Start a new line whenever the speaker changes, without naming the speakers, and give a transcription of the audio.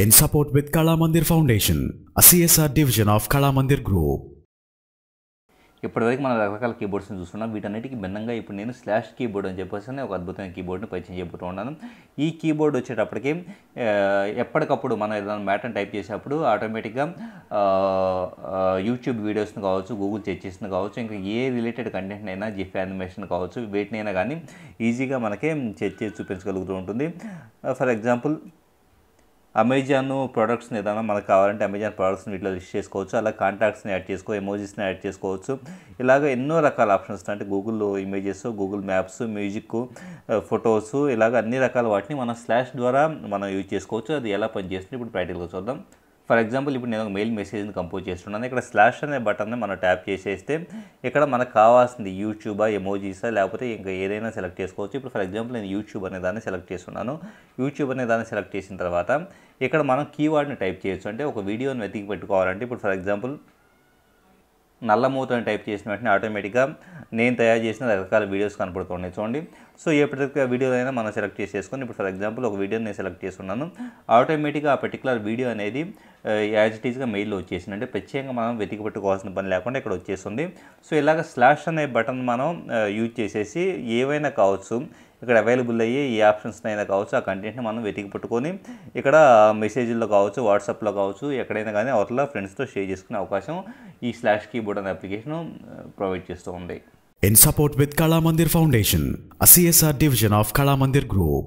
in support with Kala Mandir Foundation, a CSR division of Kala Mandir Group.
ఇప్పటివరకు మనం రకరకాల కీబోర్డ్స్ని చూస్తున్నాం. వీటన్నిటికీ భిన్నంగా ఇప్పుడు నేను స్లాష్ కీబోర్డ్ అని చెప్పేసి ఒక అద్భుతమైన కీబోర్డ్ని పరిచయం చెబుతూ ఉన్నాను. ఈ కీబోర్డ్ వచ్చేటప్పటికి ఎప్పటికప్పుడు మనం ఏదైనా మ్యాటర్ని టైప్ చేసేటప్పుడు ఆటోమేటిక్గా యూట్యూబ్ వీడియోస్ని కావచ్చు, గూగుల్ సెర్చెస్ని కావచ్చు, ఇంకా ఏ రిలేటెడ్ కంటెంట్ అయినా జిఫ్ యానిమేషన్ కావచ్చు, వీటినైనా కానీ ఈజీగా మనకి సెర్చ్ చేసి చూపించగలుగుతూ ఉంటుంది. ఫర్ ఎగ్జాంపుల్ అమెజాన్ ప్రొడక్ట్స్ని ఏదైనా మనకు కావాలంటే అమెజాన్ ప్రొడక్ట్స్ని వీటిలో లిస్ట్ చేసుకోవచ్చు. అలా కాంటాక్ట్స్ని యాడ్ చేసుకో, ఎమోజీస్ని యాడ్ చేసుకోవచ్చు. ఇలాగ ఎన్నో రకాల ఆప్షన్స్ అంటే Google images, Google maps, music, photos, ఇలాగ అన్ని రకాల వాటిని మనం స్లాష్ ద్వారా మనం యూజ్ చేసుకోవచ్చు. అది ఎలా పనిచేస్తుంది ఇప్పుడు ప్రాక్టికల్గా చూద్దాం. ఫర్ ఎగ్జాంపుల్ ఇప్పుడు నేను ఒక మెయిల్ మెసేజ్ని కంపోజ్ చేస్తున్నాను. ఇక్కడ స్లాష్ అనే బటన్ని మనం ట్యాప్ చేసేస్తే ఇక్కడ మనకు కావాల్సింది యూట్యూబా, ఎమోజీసా, లేకపోతే ఇంకా ఏదైనా సెలెక్ట్ చేసుకోవచ్చు. ఇప్పుడు ఫర్ ఎగ్జాంపుల్ నేను యూట్యూబ్ అనే దాన్ని సెలెక్ట్ చేస్తున్నాను. యూట్యూబ్ అనే దాన్ని సెలెక్ట్ చేసిన తర్వాత ఇక్కడ మనం కీవర్డ్ని టైప్ చేయొచ్చు. అంటే ఒక వీడియోని వెతికి పెట్టుకోవాలంటే ఇప్పుడు ఫర్ ఎగ్జాంపుల్ నల్లమూత అని టైప్ చేసిన వెంటనే ఆటోమేటిక్గా నేను తయారు చేసిన రకరకాల వీడియోస్ కనపడుతున్నాయి చూడండి. సో ఏ పర్టికులర్ వీడియో అయినా మనం సెలెక్ట్ చేసేసుకొని ఇప్పుడు ఫర్ ఎగ్జాంపుల్ ఒక వీడియోని నేను సెలెక్ట్ చేస్తున్నాను. ఆటోమేటిక్గా ఆ పర్టికులర్ వీడియో అనేది యాజ్ ఇట్ ఈస్గా మెయిల్లో వచ్చేసింది. అంటే ప్రత్యేకంగా మనం వెతికి పెట్టుకోవాల్సిన పని లేకుండా ఇక్కడ వచ్చేస్తుంది. సో ఇలాగ స్లాష్ అనే బటన్ మనం యూజ్ చేసేసి ఏవైనా కావచ్చు, ఇక్కడ అవైలబుల్ అయ్యే ఏ ఆప్షన్స్ అయినా కావచ్చు, ఆ కంటెంట్ని మనం వెతికి పెట్టుకొని ఇక్కడ మెసేజ్లో కావచ్చు, వాట్సాప్లో కావచ్చు, ఎక్కడైనా కానీ అవతల ఫ్రెండ్స్తో షేర్ చేసుకునే అవకాశం ఈ స్లాష్ కీబోర్డ్ అనే అప్లికేషన్ ప్రొవైడ్ చేస్తూ ఉంది.
In support with Kala Mandir Foundation, a CSR division of Kala Mandir Group.